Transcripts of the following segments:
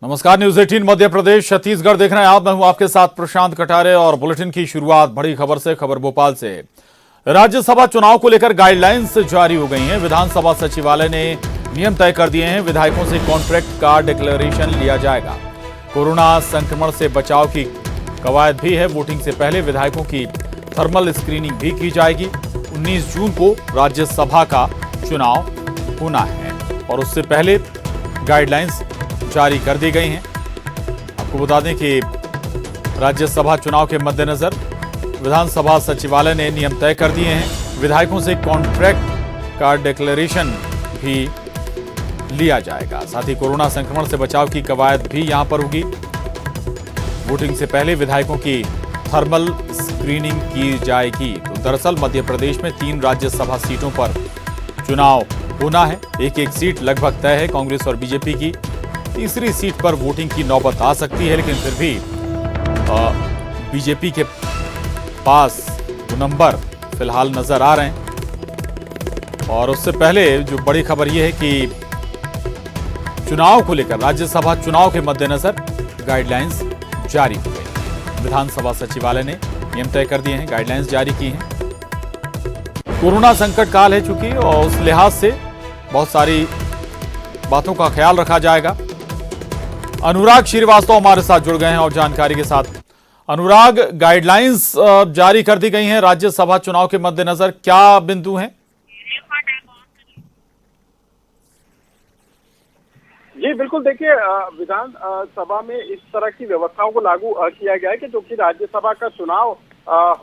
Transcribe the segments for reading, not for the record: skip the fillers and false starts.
नमस्कार, न्यूज 18 मध्य प्रदेश छत्तीसगढ़ देख रहे हैं आप। मैं हूं आपके साथ प्रशांत कटारे और बुलेटिन की शुरुआत बड़ी खबर से। खबर भोपाल से। राज्यसभा चुनाव को लेकर गाइडलाइंस जारी हो गई हैं। विधानसभा सचिवालय ने नियम तय कर दिए हैं। विधायकों से कॉन्ट्रैक्ट का डिक्लेरेशन लिया जाएगा। कोरोना संक्रमण से बचाव की कवायद भी है। वोटिंग से पहले विधायकों की थर्मल स्क्रीनिंग भी की जाएगी। 19 जून को राज्यसभा का चुनाव होना है और उससे पहले गाइडलाइंस जारी कर दी गई हैं। आपको बता दें कि राज्यसभा चुनाव के मद्देनजर विधानसभा सचिवालय ने नियम तय कर दिए हैं। विधायकों से कॉन्ट्रैक्ट का डिक्लेरेशन भी लिया जाएगा। साथ ही कोरोना संक्रमण से बचाव की कवायद भी यहां पर होगी। वोटिंग से पहले विधायकों की थर्मल स्क्रीनिंग की जाएगी। तो दरअसल मध्य प्रदेश में 3 राज्यसभा सीटों पर चुनाव होना है। एक सीट लगभग तय है कांग्रेस और बीजेपी की। तीसरी सीट पर वोटिंग की नौबत आ सकती है, लेकिन फिर भी बीजेपी के पास वो नंबर फिलहाल नजर आ रहे हैं। और उससे पहले जो बड़ी खबर यह है कि चुनाव को लेकर राज्यसभा चुनाव के मद्देनजर गाइडलाइंस जारी हो गई। विधानसभा सचिवालय ने नियम तय कर दिए हैं, गाइडलाइंस जारी की हैं। कोरोना संकट काल है चूंकि, और उस लिहाज से बहुत सारी बातों का ख्याल रखा जाएगा। अनुराग श्रीवास्तव हमारे साथ जुड़ गए हैं और जानकारी के साथ। अनुराग, गाइडलाइंस जारी कर दी गई हैं राज्यसभा चुनाव के मद्देनजर, क्या बिंदु हैं? जी बिल्कुल, देखिए विधान सभा में इस तरह की व्यवस्थाओं को लागू किया गया है कि जो कि राज्यसभा का चुनाव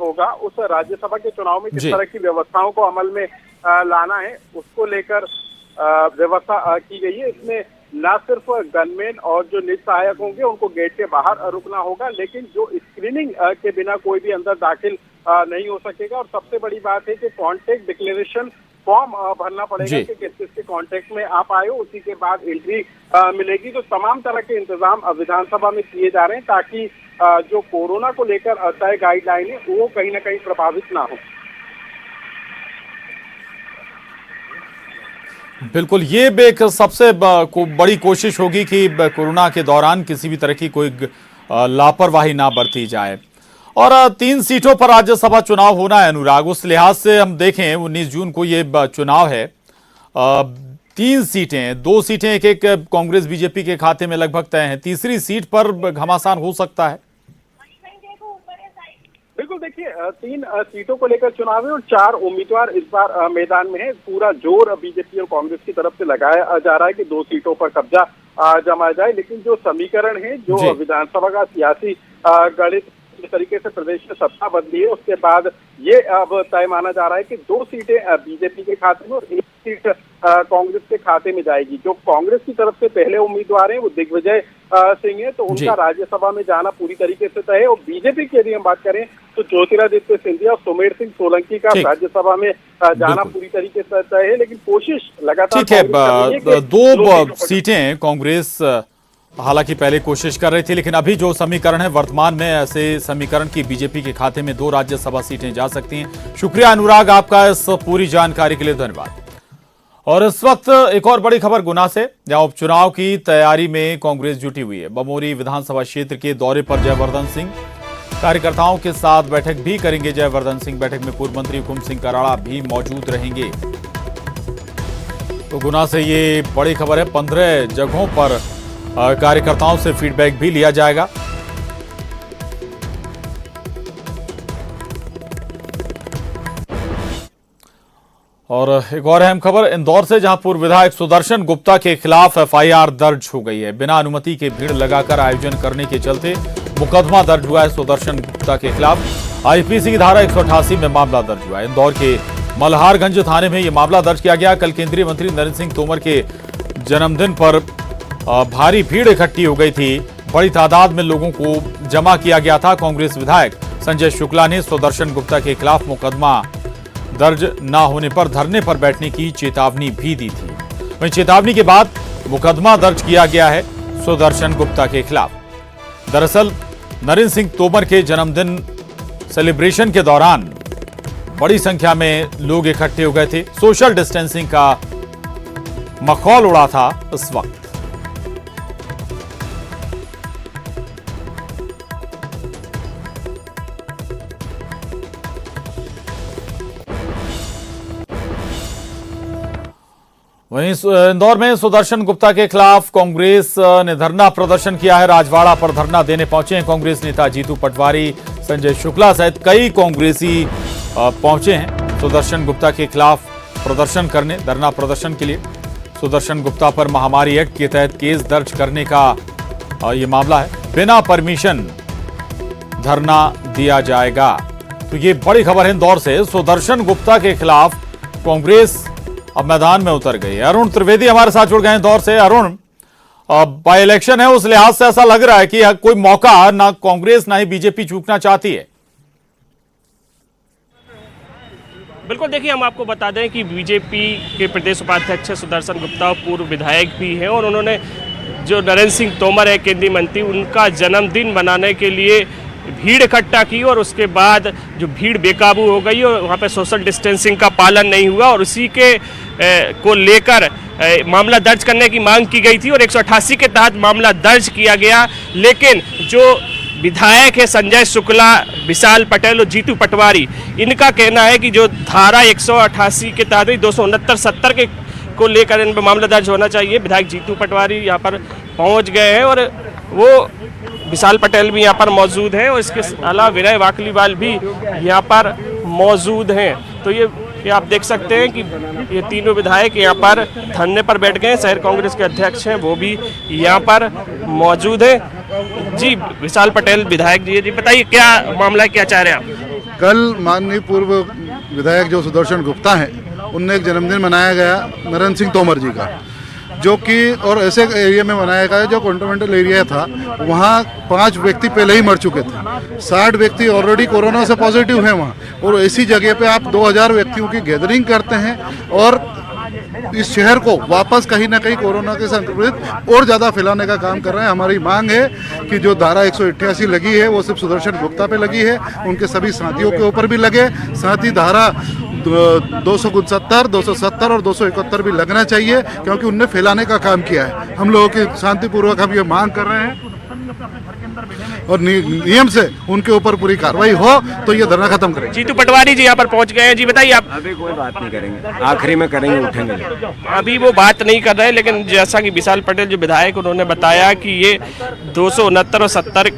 होगा, उस राज्यसभा के चुनाव में किस तरह की व्यवस्थाओं को अमल में लाना है, उसको लेकर व्यवस्था की गई है। इसमें न सिर्फ गनमैन और जो निज सहायक होंगे उनको गेट के बाहर रुकना होगा, लेकिन जो स्क्रीनिंग के बिना कोई भी अंदर दाखिल नहीं हो सकेगा। और सबसे बड़ी बात है कि कॉन्टैक्ट डिक्लेरेशन फॉर्म भरना पड़ेगा कि किस किस के कॉन्टैक्ट में आप आए हो, उसी के बाद एंट्री मिलेगी। तो तमाम तरह के इंतजाम विधानसभा में किए जा रहे हैं ताकि जो कोरोना को लेकर तय गाइडलाइन है वो कहीं ना कहीं प्रभावित ना हो। बिल्कुल, ये एक सबसे बड़ी कोशिश होगी कि कोरोना के दौरान किसी भी तरह की कोई लापरवाही ना बरती जाए। और 3 सीटों पर राज्यसभा चुनाव होना है अनुराग। उस लिहाज से हम देखें 19 जून को ये चुनाव है। 3 सीटें, 2 सीटें एक कांग्रेस बीजेपी के खाते में लगभग तय हैं। तीसरी सीट पर घमासान हो सकता है। बिल्कुल, देखिए 3 सीटों को लेकर चुनाव है और 4 उम्मीदवार इस बार मैदान में है। पूरा जोर बीजेपी और कांग्रेस की तरफ से लगाया जा रहा है कि 2 सीटों पर कब्जा जमाया जाए। लेकिन जो समीकरण है, जो विधानसभा का सियासी गणित जिस तरीके से प्रदेश में सत्ता बदली है, उसके बाद ये अब तय माना जा रहा है कि 2 सीटें बीजेपी के खाते में और 1 सीट कांग्रेस के खाते में जाएगी। जो कांग्रेस की तरफ से पहले उम्मीदवार हैं वो दिग्विजय सिंह है, तो उनका राज्यसभा में जाना पूरी तरीके से तय है। और बीजेपी की यदि हम बात करें तो ज्योतिरादित्य सिंधिया और सुमेर सिंह सोलंकी का राज्यसभा में जाना पूरी तरीके से तय है। लेकिन कोशिश लगातार ठीक है, 2 सीटें कांग्रेस हालांकि पहले कोशिश कर रही थी, लेकिन अभी जो समीकरण है वर्तमान में, ऐसे समीकरण की बीजेपी के खाते में 2 राज्यसभा सीटें जा सकती हैं। शुक्रिया अनुराग आपका इस पूरी जानकारी के लिए, धन्यवाद। और इस वक्त एक और बड़ी खबर गुना से, जहां उपचुनाव की तैयारी में कांग्रेस जुटी हुई है। बमोरी विधानसभा क्षेत्र के दौरे पर जयवर्धन सिंह कार्यकर्ताओं के साथ बैठक भी करेंगे। जयवर्धन सिंह बैठक में पूर्व मंत्री हुकुम सिंह कराड़ा भी मौजूद रहेंगे। तो गुना से ये बड़ी खबर है। 15 जगहों पर कार्यकर्ताओं से फीडबैक भी लिया जाएगा। और एक और अहम खबर इंदौर से, जहां पूर्व विधायक सुदर्शन गुप्ता के खिलाफ एफआईआर दर्ज हो गई है। बिना अनुमति के भीड़ लगाकर आयोजन करने के चलते मुकदमा दर्ज हुआ है सुदर्शन गुप्ता के खिलाफ। आईपीसी की धारा 188 में मामला दर्ज हुआ है। इंदौर के मल्हारगंज थाने में यह मामला दर्ज किया गया। कल केंद्रीय मंत्री नरेंद्र सिंह तोमर के जन्मदिन पर भारी भीड़ इकट्ठी हो गई थी। बड़ी तादाद में लोगों को जमा किया गया था। कांग्रेस विधायक संजय शुक्ला ने सुदर्शन गुप्ता के खिलाफ मुकदमा दर्ज न होने पर धरने पर बैठने की चेतावनी भी दी थी। वहीं चेतावनी के बाद मुकदमा दर्ज किया गया है सुदर्शन गुप्ता के खिलाफ। दरअसल नरेंद्र सिंह तोमर के जन्मदिन सेलिब्रेशन के दौरान बड़ी संख्या में लोग इकट्ठे हो गए थे। सोशल डिस्टेंसिंग का मखौल उड़ा था इस वक्त। वहीं इंदौर में सुदर्शन गुप्ता के खिलाफ कांग्रेस ने धरना प्रदर्शन किया है। राजवाड़ा पर धरना देने पहुंचे हैं कांग्रेस नेता जीतू पटवारी, संजय शुक्ला सहित कई कांग्रेसी पहुंचे हैं सुदर्शन गुप्ता के खिलाफ प्रदर्शन करने, धरना प्रदर्शन के लिए। सुदर्शन गुप्ता पर महामारी एक्ट के तहत केस दर्ज करने का ये मामला है। बिना परमिशन धरना दिया जाएगा। तो ये बड़ी खबर है इंदौर से। सुदर्शन गुप्ता के खिलाफ कांग्रेस अब मैदान में उतर गई है। अरुण त्रिवेदी हमारे साथ जुड़ गए हैं इंदौर से। अरुण, बाई इलेक्शन है, उस लिहाज से ऐसा लग रहा है कि कोई मौका ना कांग्रेस ना ही बीजेपी चूकना चाहती है। बिल्कुल, देखिए हम आपको बता दें कि बीजेपी के प्रदेश उपाध्यक्ष सुदर्शन गुप्ता पूर्व विधायक भी हैं और उन्होंने जो नरेंद्र सिंह तोमर है केंद्रीय मंत्री, उनका जन्मदिन मनाने के लिए भीड़ इकट्ठा की और उसके बाद जो भीड़ बेकाबू हो गई और वहाँ पे सोशल डिस्टेंसिंग का पालन नहीं हुआ और उसी के को लेकर मामला दर्ज करने की मांग की गई थी और 188 के तहत मामला दर्ज किया गया। लेकिन जो विधायक है संजय शुक्ला, विशाल पटेल और जीतू पटवारी, इनका कहना है कि जो धारा 188 के तहत 269-70 के को लेकर इन पर मामला दर्ज होना चाहिए। विधायक जीतू पटवारी यहाँ पर पहुँच गए हैं और वो विशाल पटेल भी यहाँ पर मौजूद हैं और इसके अलावा विनय वाकलीवाल भी यहाँ पर मौजूद हैं। तो ये आप देख सकते हैं कि ये तीनों विधायक यहाँ पर धरने पर बैठ गए हैं। शहर कांग्रेस के अध्यक्ष हैं वो भी यहाँ पर मौजूद हैं। जी विशाल पटेल विधायक जी बताइए क्या मामला है, क्या चाह रहे हैं आप? कल माननीय पूर्व विधायक जो सुदर्शन गुप्ता हैं, उनने एक जन्मदिन मनाया गया नरेंद्र सिंह तोमर जी का, जो कि और ऐसे एरिया में मनाया गया जो कंटोनमेंटल एरिया था। वहाँ 5 व्यक्ति पहले ही मर चुके थे, 60 व्यक्ति ऑलरेडी कोरोना से पॉजिटिव हैं वहाँ, और ऐसी जगह पे आप 2000 व्यक्तियों की गैदरिंग करते हैं और इस शहर को वापस कहीं ना कहीं कोरोना के संक्रमित और ज़्यादा फैलाने का काम कर रहे हैं। हमारी मांग है कि जो धारा 188 लगी है वो सिर्फ सुदर्शन गुप्ता पे लगी है, उनके सभी साथियों के ऊपर भी लगे, साथ ही धारा 269, 270 और 271 भी लगना चाहिए, क्योंकि उनने फैलाने का काम किया है। हम लोगों की शांतिपूर्वक हम ये मांग कर रहे हैं और नियम से उनके ऊपर पूरी कार्रवाई हो तो ये धरना खत्म करें। जीतू पटवारी जी यहाँ पर पहुँच गए हैं। जी बताइए आप। अभी कोई बात नहीं करेंगे, आखिरी में करेंगे, उठेंगे। अभी वो बात नहीं कर रहे हैं, लेकिन जैसा कि विशाल पटेल जो विधायक, उन्होंने बताया कि ये 269 और 70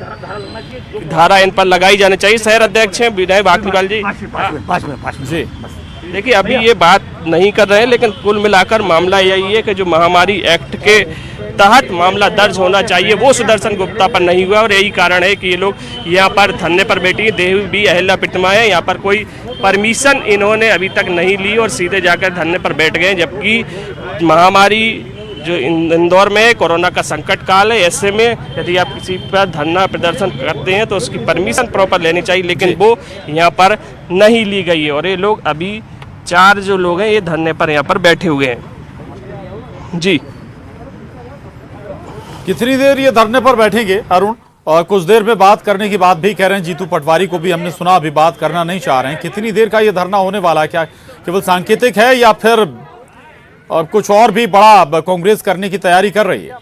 धारा इन पर लगाई जानी चाहिए। शहर अध्यक्ष हैं विनय वाकलीवाल जी। जी देखिए अभी ये बात नहीं कर रहे हैं, लेकिन कुल मिलाकर मामला यही है कि जो महामारी एक्ट के तहत मामला दर्ज होना चाहिए वो सुदर्शन गुप्ता पर नहीं हुआ और यही कारण है कि ये लोग यहाँ पर धरने पर बैठी हैं। देवी अहिल्या प्रतिमा है, यहाँ पर कोई परमिशन इन्होंने अभी तक नहीं ली और सीधे जाकर धरने पर बैठ गए, जबकि महामारी जो इंदौर में कोरोना का संकट काल है। ऐसे में यदि आप किसी पर धरना प्रदर्शन करते हैं तो उसकी परमिशन प्रॉपर लेनी चाहिए, लेकिन वो यहाँ पर नहीं ली गई है और ये लोग अभी 4 जो लोग हैं ये धरने पर यहाँ पर बैठे हुए हैं। जी कितनी देर ये धरने पर बैठेंगे अरुण? और कुछ देर में बात करने की बात भी कह रहे हैं। जीतू पटवारी को भी हमने सुना अभी बात करना नहीं चाह रहे हैं। कितनी देर का ये धरना होने वाला है? क्या केवल सांकेतिक है या फिर और कुछ और भी बड़ा कांग्रेस करने की तैयारी कर रही है?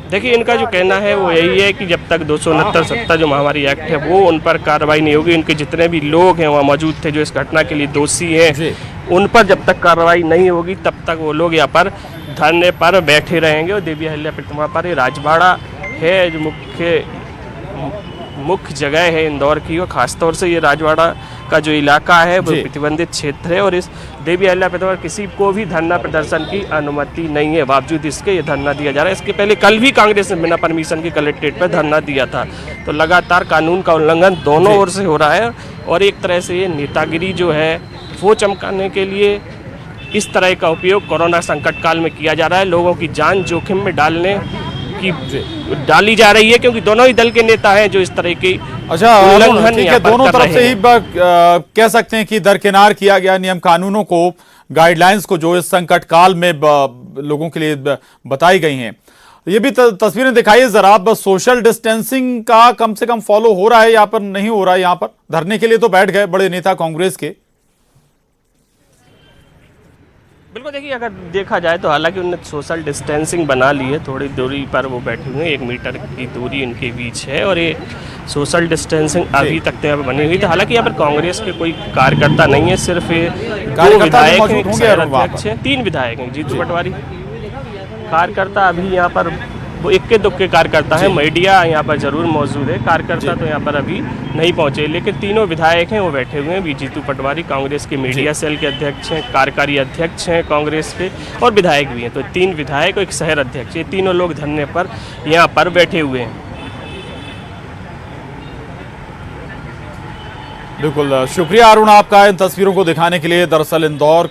देखिए इनका जो कहना है वो यही है कि जब तक 269-70 जो महामारी एक्ट है वो उन पर कार्रवाई नहीं होगी, उनके जितने भी लोग हैं वहाँ मौजूद थे जो इस घटना के लिए दोषी हैं, उन पर जब तक कार्रवाई नहीं होगी तब तक वो लोग यहाँ पर धरने पर बैठे रहेंगे। और देवी अहिल्या प्रतिमा पर ये राजवाड़ा है जो मुख्य जगह है इंदौर की, और खासतौर से ये राजवाड़ा का जो इलाका है वो प्रतिबंधित क्षेत्र है और इस देवी अहिल्या प्रतिमा पर किसी को भी धरना प्रदर्शन की अनुमति नहीं है। बावजूद इसके ये धरना दिया जा रहा है। इसके पहले कल भी कांग्रेस ने बिना परमिशन के कलेक्ट्रेट पर धरना दिया था। तो लगातार कानून का उल्लंघन दोनों ओर से हो रहा है और एक तरह से ये नेतागिरी जो है वो चमकाने के लिए इस तरह का उपयोग कोरोना संकट काल में किया जा रहा है। लोगों की जान जोखिम में डाली जा रही है, क्योंकि दोनों ही दल के नेता हैं जो इस तरह की उल्लंघन ठीक है, दोनों तरफ से ही कह सकते हैं कि दरकिनार किया गया नियम कानूनों को, गाइडलाइंस को जो इस संकट काल में लोगों के लिए बताई गई हैं। ये भी तस्वीरें दिखाइए जरा। सोशल डिस्टेंसिंग का कम से कम फॉलो हो रहा है यहाँ पर? नहीं हो रहा है। यहाँ पर धरने के लिए तो बैठ गए बड़े नेता कांग्रेस के। बिल्कुल, देखिए अगर देखा जाए तो हालांकि उन्होंने सोशल डिस्टेंसिंग बना ली है, थोड़ी दूरी पर वो बैठे हुए हैं, 1 मीटर की दूरी इनके बीच है और ये सोशल डिस्टेंसिंग अभी तक तो यहाँ पर बनी हुई थी। हालांकि यहाँ पर कांग्रेस के कोई कार्यकर्ता नहीं है, सिर्फ ये दो कार्यकर्ता भी विधायक मौजूद हैं, एक होंगे शहर अरुण वहाँ अध्यक्ष पर। हैं, 3 विधायक हैं जीतू पटवारी। कार्यकर्ता अभी यहाँ पर वो इक्के दुक्के कार्यकर्ता है, मीडिया यहाँ पर जरूर मौजूद है, कार्यकर्ता तो यहाँ पर अभी नहीं पहुंचे, लेकिन तीनों विधायक हैं वो बैठे हुए हैं। जीतू पटवारी कांग्रेस के मीडिया सेल के अध्यक्ष हैं, कार्यकारी अध्यक्ष हैं कांग्रेस के, और विधायक भी हैं। तो 3 विधायक और एक शहर अध्यक्ष, ये तीनों लोग धरने पर यहाँ पर बैठे हुए हैं। बिल्कुल शुक्रिया अरुण आपका इन तस्वीरों को दिखाने के लिए। दरअसल इंदौर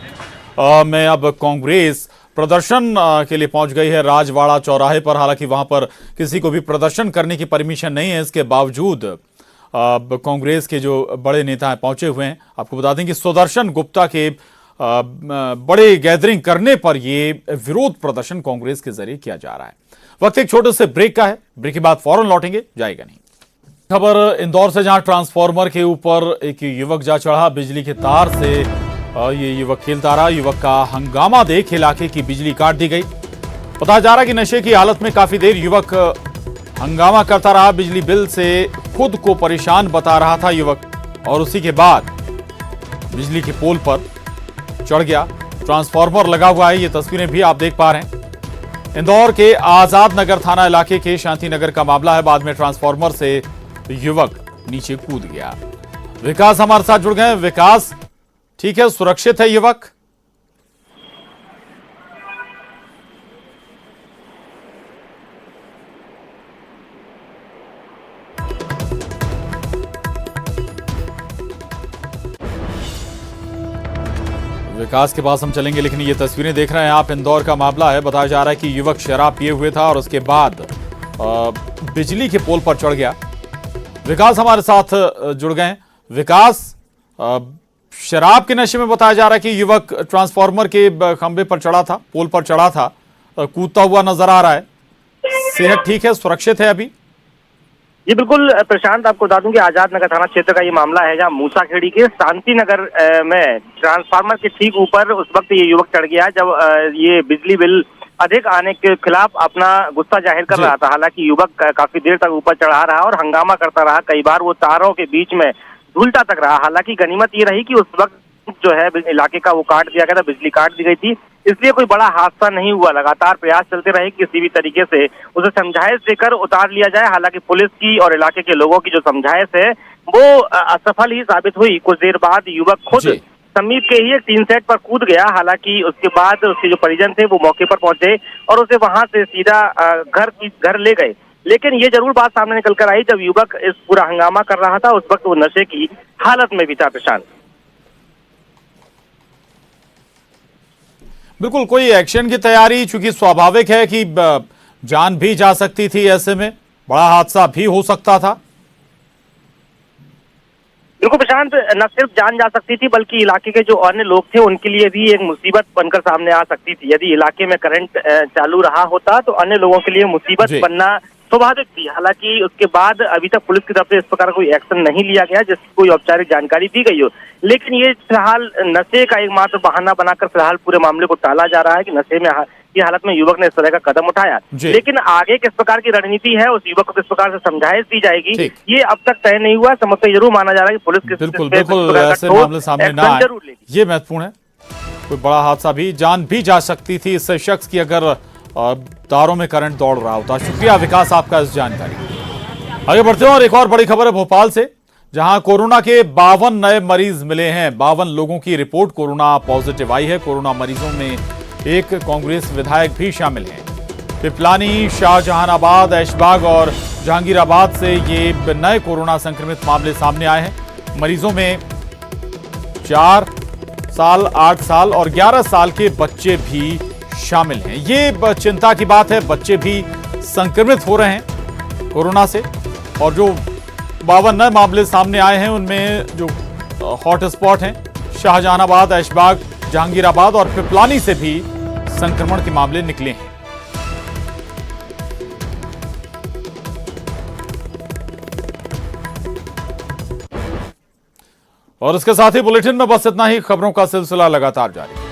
में अब कांग्रेस प्रदर्शन के लिए पहुंच गई है राजवाड़ा चौराहे पर। हालांकि वहां पर किसी को भी प्रदर्शन करने की परमिशन नहीं है, इसके बावजूद कांग्रेस के जो बड़े नेता हैं पहुंचे हुए हैं। आपको बता दें कि सुदर्शन गुप्ता के बड़े गैदरिंग करने पर यह विरोध प्रदर्शन कांग्रेस के जरिए किया जा रहा है। वक्त एक छोटे से ब्रेक का है, ब्रेक के बाद फौरन लौटेंगे, जाएगा नहीं। खबर इंदौर से, जहां ट्रांसफार्मर के ऊपर एक युवक जा चढ़ा, बिजली के तार से ये युवक खेलता रहा। युवक का हंगामा देख इलाके की बिजली काट दी गई। बताया जा रहा है कि नशे की हालत में काफी देर युवक हंगामा करता रहा। बिजली बिल से खुद को परेशान बता रहा था युवक, और उसी के बाद बिजली के पोल पर चढ़ गया। ट्रांसफार्मर लगा हुआ है, ये तस्वीरें भी आप देख पा रहे हैं। इंदौर के आजाद नगर थाना इलाके के शांति नगर का मामला है। बाद में ट्रांसफार्मर से युवक नीचे कूद गया। विकास हमारे साथ जुड़ गए। विकास, ठीक है, सुरक्षित है युवक? विकास के पास हम चलेंगे, लेकिन ये तस्वीरें देख रहे हैं आप, इंदौर का मामला है। बताया जा रहा है कि युवक शराब पिए हुए था और उसके बाद बिजली के पोल पर चढ़ गया। विकास हमारे साथ जुड़ गए। विकास, शराब के नशे में बताया जा रहा है कि युवक ट्रांसफार्मर के खंभे पर चढ़ा था, पोल पर चढ़ा था, कूदता हुआ नजर आ रहा है। सेहत ठीक है, सुरक्षित है अभी? जी बिल्कुल प्रशांत, आपको बता दूं कि आजाद नगर थाना क्षेत्र का ये मामला है, जहां मूसाखेड़ी के शांति नगर में ट्रांसफार्मर के ठीक ऊपर उस वक्त ये युवक चढ़ गया जब ये बिजली बिल अधिक आने के खिलाफ अपना गुस्सा जाहिर कर रहा था। हालांकि युवक काफी देर तक ऊपर चढ़ा रहा और हंगामा करता रहा। कई बार वो तारों के बीच में झूलता तक रहा। हालांकि गनीमत ये रही कि उस वक्त जो है इलाके का वो काट दिया गया था, बिजली काट दी गई थी, इसलिए कोई बड़ा हादसा नहीं हुआ। लगातार प्रयास चलते रहे किसी भी तरीके से उसे समझाइश देकर उतार लिया जाए। हालांकि पुलिस की और इलाके के लोगों की जो समझाइश है वो असफल ही साबित हुई। कुछ देर बाद युवक खुद समीप के ही एक टीन सेट पर कूद गया। हालांकि उसके बाद उसके जो परिजन थे वो मौके पर पहुंचे और उसे वहां से सीधा घर ले गए। लेकिन ये जरूर बात सामने निकल कर आई जब युवक इस पूरा हंगामा कर रहा था, उस वक्त वो नशे की हालत में भी था। प्रशांत, बिल्कुल, कोई एक्शन की तैयारी, चूंकि स्वाभाविक है कि जान भी जा सकती थी, ऐसे में बड़ा हादसा भी हो सकता था। बिल्कुल प्रशांत, न सिर्फ जान जा सकती थी बल्कि इलाके के जो अन्य लोग थे उनके लिए भी एक मुसीबत बनकर सामने आ सकती थी। यदि इलाके में करंट चालू रहा होता तो अन्य लोगों के लिए मुसीबत बनना स्वाभाविक थी। हालांकि उसके बाद अभी तक पुलिस की तरफ से इस प्रकार कोई एक्शन नहीं लिया गया जिसकी कोई औपचारिक जानकारी दी गई हो। लेकिन ये फिलहाल नशे का एकमात्र बहाना बनाकर फिलहाल पूरे मामले को टाला जा रहा है कि नशे में की हालत में युवक ने इस तरह का कदम उठाया। लेकिन आगे किस प्रकार की रणनीति है, उस युवक को किस प्रकार से समझाइश दी जाएगी, ये अब तक तय नहीं हुआ। समझते जरूर माना जा रहा है कि पुलिस बिल्कुल ऐसे मामले सामने ना आए, ये महत्वपूर्ण है। कोई बड़ा हादसा भी, जान भी जा सकती थी इस शख्स की अगर तारों में करंट दौड़ रहा होता। शुक्रिया विकास आपका इस जानकारी। आगे बढ़ते हैं और एक और बड़ी खबर है भोपाल से, जहां कोरोना के 52 नए मरीज मिले हैं। 52 लोगों की रिपोर्ट कोरोना पॉजिटिव आई है। कोरोना मरीजों में एक कांग्रेस विधायक भी शामिल हैं। पिपलानी, शाहजहानाबाद, ऐशबाग और जहांगीराबाद से ये नए कोरोना संक्रमित मामले सामने आए हैं। मरीजों में 4 साल, 8 साल और 11 साल के बच्चे भी शामिल हैं। ये चिंता की बात है, बच्चे भी संक्रमित हो रहे हैं कोरोना से। और जो 52 नए मामले सामने आए हैं उनमें जो हॉटस्पॉट हैं शाहजहानाबाद, ऐशबाग, जहांगीराबाद और पिपलानी से भी संक्रमण के मामले निकले हैं। और इसके साथ ही बुलेटिन में बस इतना ही। खबरों का सिलसिला लगातार जारी।